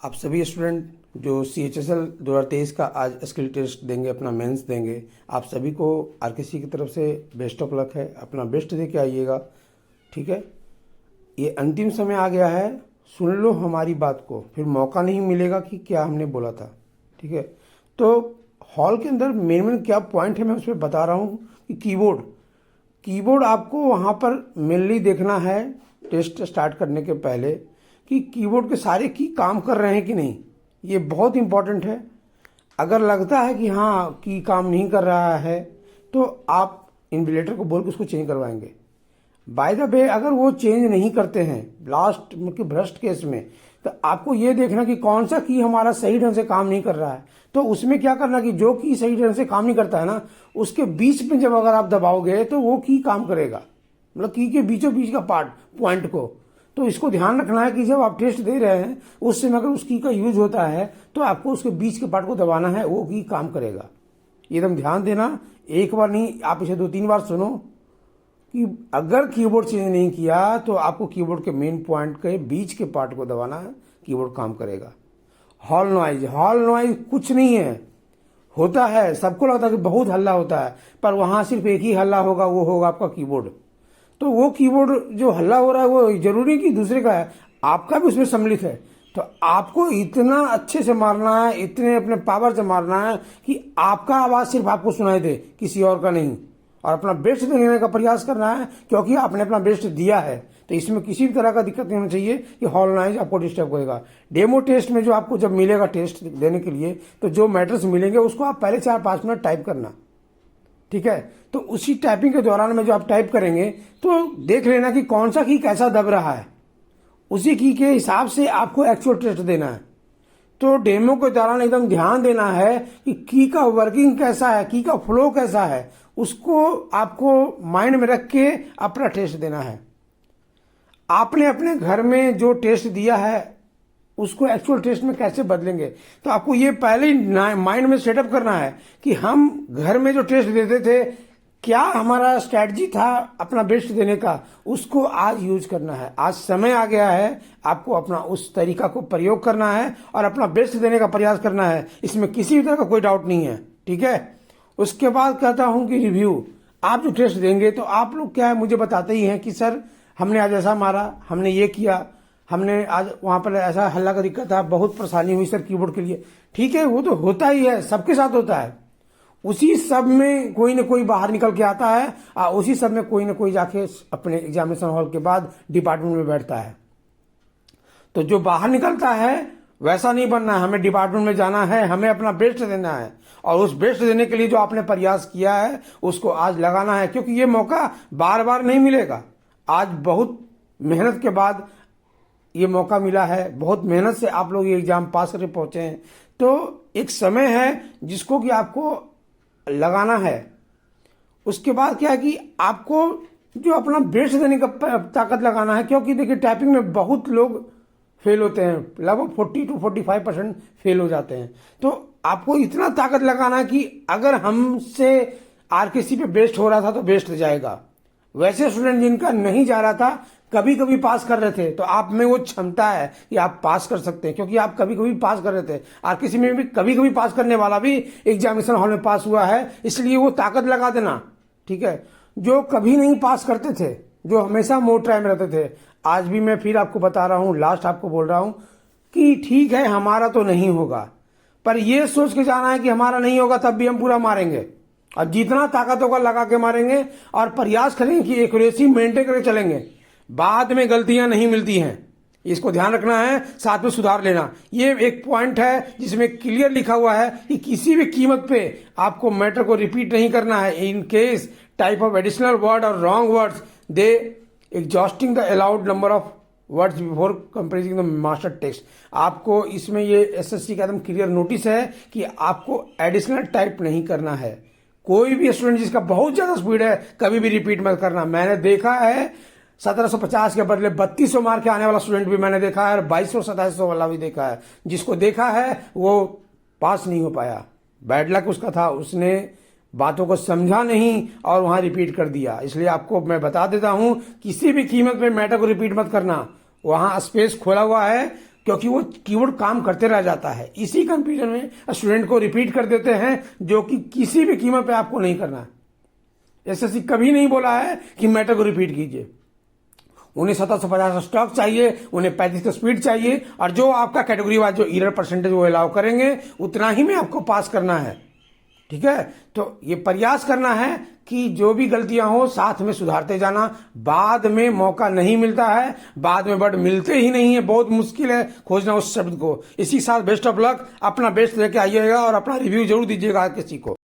आप सभी स्टूडेंट जो CHSL 2023 का आज स्किल टेस्ट देंगे, अपना मेंस देंगे, आप सभी को RKC की तरफ से बेस्ट ऑफ लक है। अपना बेस्ट दे के आइएगा, ठीक है। ये अंतिम समय आ गया है, सुन लो हमारी बात को, फिर मौका नहीं मिलेगा कि क्या हमने बोला था, ठीक है। तो हॉल के अंदर मेन क्या पॉइंट है मैं उस पर बता रहा हूँ कि कीबोर्ड आपको वहाँ पर मेनली देखना है टेस्ट स्टार्ट करने के पहले कि कीबोर्ड के सारे की काम कर रहे हैं कि नहीं। ये बहुत इंपॉर्टेंट है। अगर लगता है कि हाँ की काम नहीं कर रहा है तो आप इन्विजिलेटर को बोल के उसको चेंज करवाएंगे। बाय द वे अगर वो चेंज नहीं करते हैं लास्ट के भ्रष्ट केस में, तो आपको ये देखना कि कौन सा की हमारा सही ढंग से काम नहीं कर रहा है। तो उसमें क्या करना कि जो की सही ढंग से काम नहीं करता है ना, उसके बीच में जब अगर आप दबाओगे तो वो की काम करेगा, मतलब की के बीचों बीच का पार्ट पॉइंट को। तो इसको ध्यान रखना है कि जब आप टेस्ट दे रहे हैं उस समय अगर उस की का यूज होता है तो आपको उसके बीच के पार्ट को दबाना है, वो की काम करेगा। एकदम ध्यान देना, एक बार नहीं आप इसे 2-3 बार सुनो कि अगर कीबोर्ड चेंज नहीं किया तो आपको कीबोर्ड के मेन पॉइंट के बीच के पार्ट को दबाना है, कीबोर्ड काम करेगा। हॉल नॉइज कुछ नहीं है, होता है, सबको लगता है कि बहुत हल्ला होता है, पर वहां सिर्फ एक ही हल्ला होगा, वो होगा आपका कीबोर्ड। तो वो कीबोर्ड जो हल्ला हो रहा है वो जरूरी कि दूसरे का है, आपका भी उसमें सम्मिलित है। तो आपको इतना अच्छे से मारना है, इतने अपने पावर से मारना है कि आपका आवाज सिर्फ आपको सुनाई दे, किसी और का नहीं। और अपना बेस्ट देने का प्रयास करना है, क्योंकि आपने अपना बेस्ट दिया है। तो इसमें किसी भी तरह का दिक्कत नहीं होना चाहिए कि हॉल नॉइज आपको डिस्टर्ब करेगा। डेमो टेस्ट में जो आपको जब मिलेगा टेस्ट देने के लिए, तो जो मैटर्स मिलेंगे उसको आप पहले 4-5 मिनट टाइप करना, ठीक है। तो उसी टाइपिंग के दौरान में जो आप टाइप करेंगे तो देख लेना कि कौन सा की कैसा दब रहा है, उसी की के हिसाब से आपको एक्चुअल टेस्ट देना है। तो डेमो के दौरान एकदम ध्यान देना है कि की का वर्किंग कैसा है, की का फ्लो कैसा है, उसको आपको माइंड में रख के अपना टेस्ट देना है। आपने अपने घर में जो टेस्ट दिया है उसको एक्चुअल टेस्ट में कैसे बदलेंगे, तो आपको ये पहले ही माइंड में सेटअप करना है कि हम घर में जो टेस्ट देते थे, क्या हमारा स्ट्रैटेजी था अपना बेस्ट देने का, उसको आज यूज करना है। आज समय आ गया है, आपको अपना उस तरीका को प्रयोग करना है और अपना बेस्ट देने का प्रयास करना है। इसमें किसी भी तरह का कोई डाउट नहीं है, ठीक है। उसके बाद कहता हूं कि रिव्यू, आप जो टेस्ट देंगे तो आप लोग क्या है मुझे बताते ही हैं कि सर हमने आज ऐसा मारा, हमने ये किया, हमने आज वहां पर ऐसा हल्ला का दिक्कत था, बहुत परेशानी हुई सर कीबोर्ड के लिए। ठीक है, वो तो होता ही है, सबके साथ होता है। उसी सब में कोई न कोई बाहर निकल के आता है और उसी सब में कोई न कोई जाके अपने एग्जामिनेशन हॉल के बाद डिपार्टमेंट में बैठता है। तो जो बाहर निकलता है वैसा नहीं बनना है, हमें डिपार्टमेंट में जाना है, हमें अपना बेस्ट देना है। और उस बेस्ट देने के लिए जो आपने प्रयास किया है उसको आज लगाना है, क्योंकि ये मौका बार बार नहीं मिलेगा। आज बहुत मेहनत के बाद ये मौका मिला है, बहुत मेहनत से आप लोग ये एग्जाम पास करके पहुंचे हैं। तो एक समय है जिसको कि आपको लगाना है। उसके बाद क्या है कि आपको जो अपना बेस्ट देने का ताकत लगाना है, क्योंकि देखिए टाइपिंग में बहुत लोग फेल होते हैं, लगभग 40-45% फेल हो जाते हैं। तो आपको इतना ताकत लगाना है कि अगर हमसे RKC पे बेस्ट हो रहा था तो बेस्ट जाएगा। वैसे स्टूडेंट जिनका नहीं जा रहा था, कभी कभी पास कर रहे थे, तो आप में वो क्षमता है कि आप पास कर सकते हैं, क्योंकि आप कभी कभी पास कर रहे थे। RKC में भी कभी कभी पास करने वाला भी एग्जामिनेशन हॉल में पास हुआ है, इसलिए वो ताकत लगा देना, ठीक है। जो कभी नहीं पास करते थे, जो हमेशा मोड ट्राई में रहते थे, आज भी मैं फिर आपको बता रहा हूं, लास्ट आपको बोल रहा हूं कि ठीक है हमारा तो नहीं होगा, पर यह सोच के जाना है कि हमारा नहीं होगा तब भी हम पूरा मारेंगे और जितना ताकत होगा लगा के मारेंगे और प्रयास करेंगे कि एक्यूरेसी मेंटेन करके चलेंगे। बाद में गलतियां नहीं मिलती हैं, इसको ध्यान रखना है, साथ में सुधार लेना। ये एक पॉइंट है जिसमें क्लियर लिखा हुआ है कि किसी भी कीमत पे आपको मैटर को रिपीट नहीं करना है। In case type of additional word और wrong words they exhausting the allowed number of words before compressing the master text. आपको इसमें ये SSC का एकदम क्लियर नोटिस है कि आपको एडिशनल टाइप नहीं करना है। कोई भी स्टूडेंट जिसका बहुत ज्यादा स्पीड है कभी भी रिपीट मत करना। मैंने देखा है 1750 के बदले 3200 मार के आने वाला स्टूडेंट भी मैंने देखा है और 2200-2700 वाला भी देखा है। जिसको देखा है वो पास नहीं हो पाया, बैड लक उसका था, उसने बातों को समझा नहीं और वहां रिपीट कर दिया। इसलिए आपको मैं बता देता हूं, किसी भी कीमत पे मैटर को रिपीट मत करना। वहां स्पेस खोला हुआ है, क्योंकि वो कीवर्ड काम करते रह जाता है। इसी कंफ्यूजन में स्टूडेंट को रिपीट कर देते हैं, जो कि किसी भी कीमत पे आपको नहीं करना है। एसएससी कभी नहीं बोला है कि मैटर को रिपीट कीजिए। उन्हें 1750 स्टॉक चाहिए, उन्हें 35 का स्पीड चाहिए, और जो आपका कैटेगरी वाइज जो एरर परसेंटेज वो अलाउ करेंगे उतना ही में आपको पास करना है। ठीक है, तो ये प्रयास करना है कि जो भी गलतियां हो साथ में सुधारते जाना। बाद में मौका नहीं मिलता है, बाद में वर्ड मिलते ही नहीं है, बहुत मुश्किल है खोजना उस शब्द को। इसी साथ बेस्ट ऑफ लक, अपना बेस्ट लेके आइएगा और अपना रिव्यू जरूर दीजिएगा किसी को।